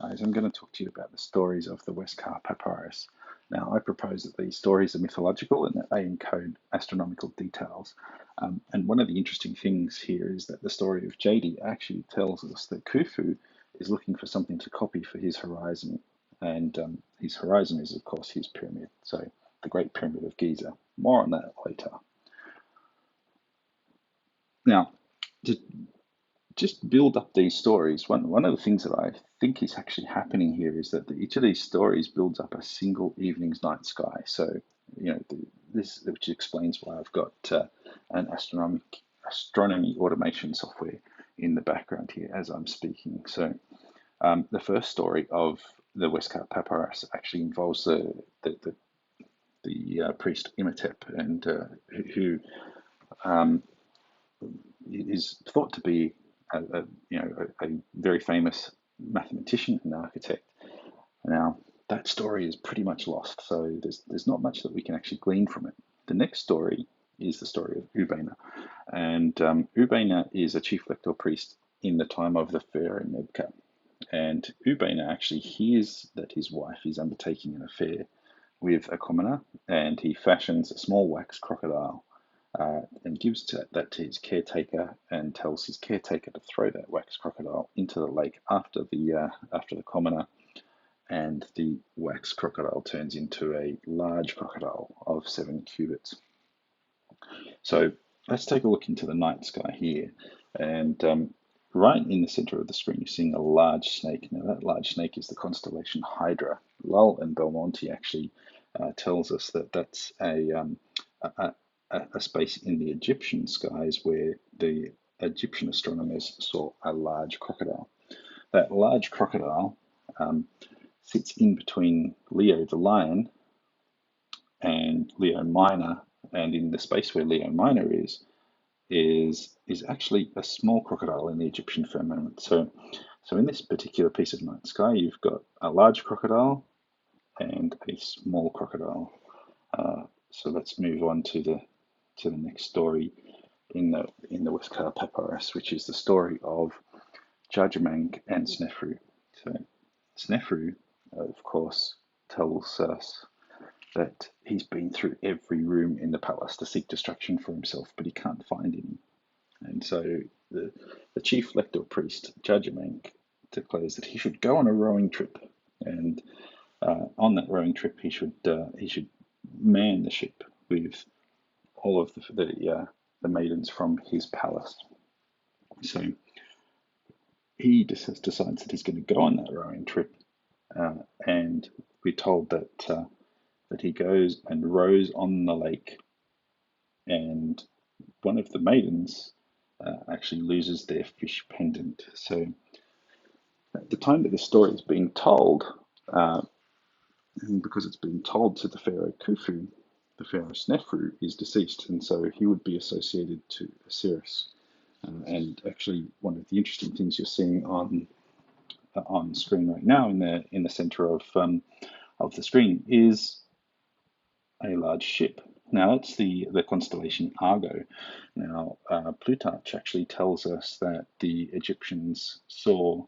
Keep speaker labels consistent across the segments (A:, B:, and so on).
A: guys, I'm going to talk to you about the stories of the Westcar Papyrus. Now, I propose that these stories are mythological and that they encode astronomical details. And one of the interesting things here is that the story of JD actually tells us that Khufu is looking for something to copy for his horizon. And his horizon is, of course, his pyramid. So, the Great Pyramid of Giza. More on that later. Now, to just build up these stories, one of the things that I think is actually happening here is that each of these stories builds up a single evening's night sky. So, this which explains why I've got an astronomy automation software in the background here as I'm speaking. So, the first story of the Westcar Papyrus actually involves the priest Imhotep, and who is thought to be a very famous mathematician and architect. Now, that story is pretty much lost, so there's not much that we can actually glean from it. The next story is the story of Ubena, and Ubena is a chief lector priest in the time of the Pharaoh Nebka. And Ubena actually hears that his wife is undertaking an affair with a commoner, and he fashions a small wax crocodile and gives that to his caretaker, and tells his caretaker to throw that wax crocodile into the lake after the commoner, and the wax crocodile turns into a large crocodile of 7 cubits. So let's take a look into the night sky here, and right in the center of the screen you're seeing a large snake. Now that large snake is the constellation Hydra. Lull and Belmonte actually tells us that that's a space in the Egyptian skies where the Egyptian astronomers saw a large crocodile. That large crocodile sits in between Leo the lion and Leo Minor, and in the space where Leo Minor is actually a small crocodile in the Egyptian firmament. So in this particular piece of night sky, you've got a large crocodile and a small crocodile. So let's move on to the next story in the Westcar Papyrus, which is the story of Judgmang and Snefru. So Snefru, of course, tells us that he's been through every room in the palace to seek destruction for himself, but he can't find any. And so the chief lector priest, Judgmang, declares that he should go on a rowing trip, and on that rowing trip he should man the ship with all of the maidens from his palace. So he decides that he's going to go on that rowing trip, and we're told that he goes and rows on the lake, and one of the maidens actually loses their fish pendant. So at the time that this story is being told, and because it's being told to the pharaoh Khufu, the pharaoh Snefru is deceased, and so he would be associated to Osiris. And actually, one of the interesting things you're seeing on screen right now, in the center of the screen, is a large ship. Now it's the constellation Argo. Now Plutarch actually tells us that the Egyptians saw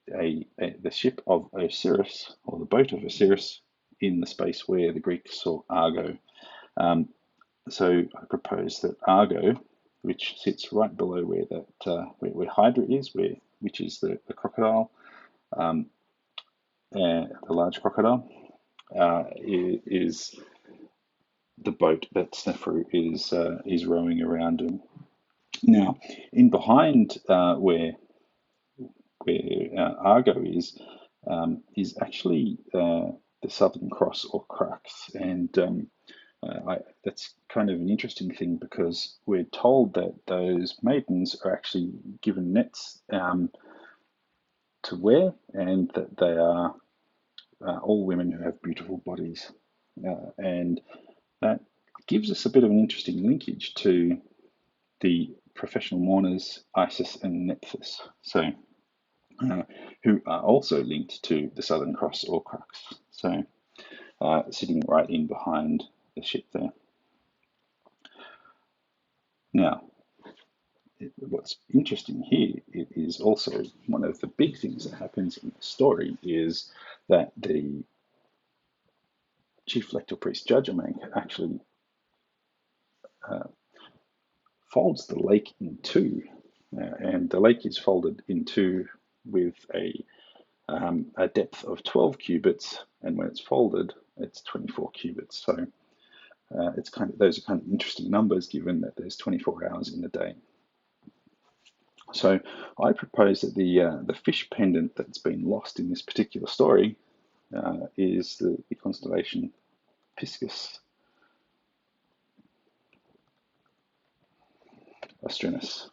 A: the ship of Osiris, or the boat of Osiris, in the space where the Greeks saw Argo. So I propose that Argo, which sits right below where Hydra is, which is the crocodile, and the large crocodile, is the boat that Snefru is rowing around in. Now, in behind where Argo is actually the Southern Cross or Crux, and that's kind of an interesting thing, because we're told that those maidens are actually given nets to wear, and that they are all women who have beautiful bodies, and that gives us a bit of an interesting linkage to the professional mourners Isis and Nephthys, so who are also linked to the Southern Cross or Crux. So sitting right in behind the ship there. Now, what's interesting here is also one of the big things that happens in the story is that the chief lector priest Judgment actually folds the lake in two, and the lake is folded in two with a depth of 12 cubits, and when it's folded, it's 24 cubits. So it's those are kind of interesting numbers given that there's 24 hours in a day. So I propose that the fish pendant that's been lost in this particular story is the constellation Piscis Austrinus.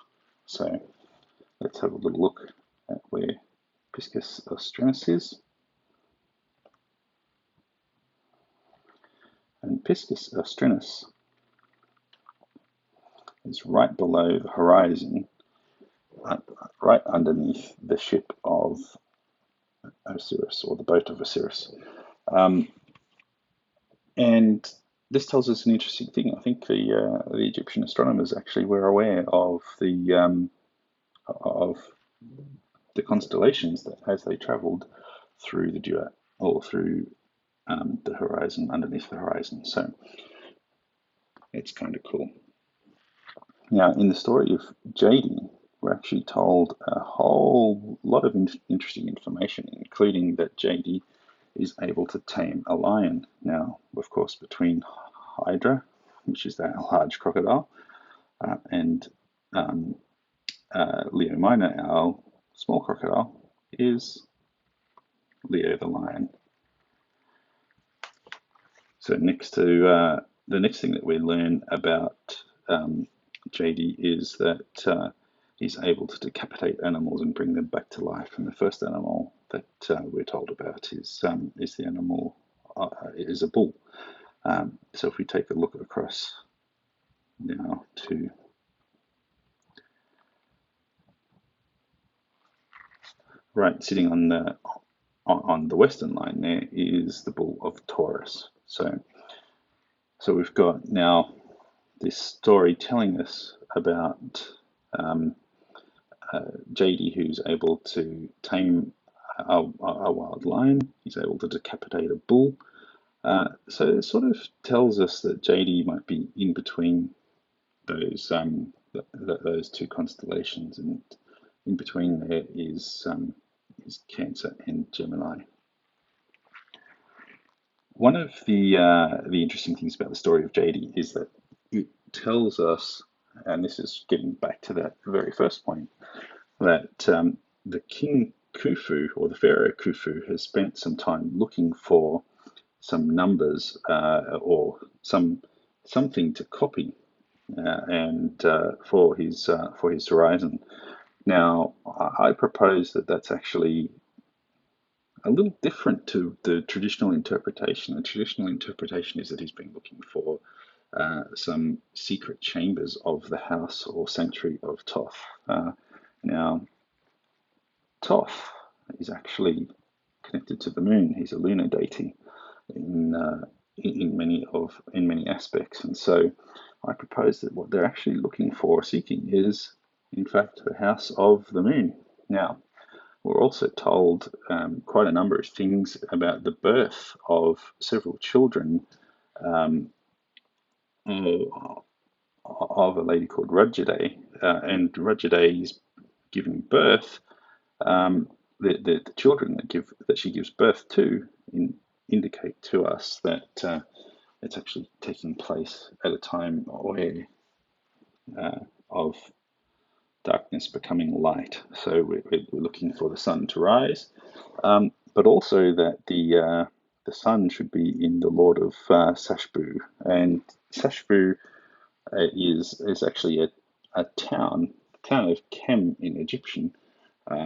A: So let's have a little look at where Piscis Austrinus is. And Piscis Austrinus is right below the horizon, right underneath the ship of Osiris, or the boat of Osiris. And this tells us an interesting thing. I think the Egyptian astronomers actually were aware of the constellations that as they travelled through the duat, or through the horizon, underneath the horizon. So it's kind of cool. Now, in the story of JD, we're actually told a whole lot of interesting information, including that JD is able to tame a lion. Now, of course, between Hydra, which is that large crocodile, and Leo Minor, our small crocodile, is Leo the lion. So next to the next thing that we learn about JD is that he's able to decapitate animals and bring them back to life. And the first animal that we're told about is the animal is a bull. So if we take a look across now to right, sitting on the western line, there is the bull of Taurus. So we've got now this story telling us about JD, who's able to tame a wild lion. He's able to decapitate a bull. So it sort of tells us that JD might be in between those two constellations, and in between there is Cancer and Gemini. One of the interesting things about the story of JD is that it tells us, and this is getting back to that very first point, that the king Khufu, or the pharaoh Khufu, has spent some time looking for some numbers or something to copy and for his horizon. Now, I propose that that's actually a little different to the traditional interpretation. The traditional interpretation is that he's been looking for some secret chambers of the house or sanctuary of Thoth. Now, Thoth is actually connected to the moon. He's a lunar deity in many aspects, and so I propose that what they're actually looking for, seeking, is in fact the house of the moon. Now, we're also told quite a number of things about the birth of several children of a lady called Rudjade, and Rudjade is giving birth. The children that she gives birth to indicate to us that it's actually taking place at a time where of darkness becoming light. So we're looking for the sun to rise, but also that the sun should be in the Lord of Sashbu, and Sashbu is actually a town of Kem in Egyptian,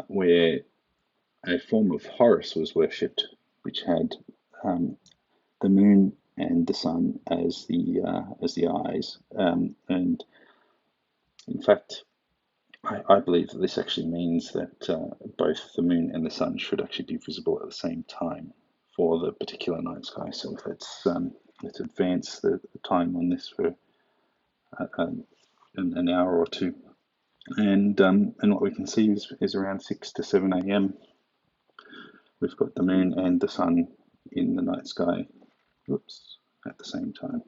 A: where a form of Horus was worshipped, which had the moon and the sun as the eyes, and in fact, I believe that this actually means that both the moon and the sun should actually be visible at the same time for the particular night sky. So let's advance the time on this for an hour or two. And what we can see is around 6 to 7 a.m. we've got the moon and the sun in the night sky, whoops, at the same time.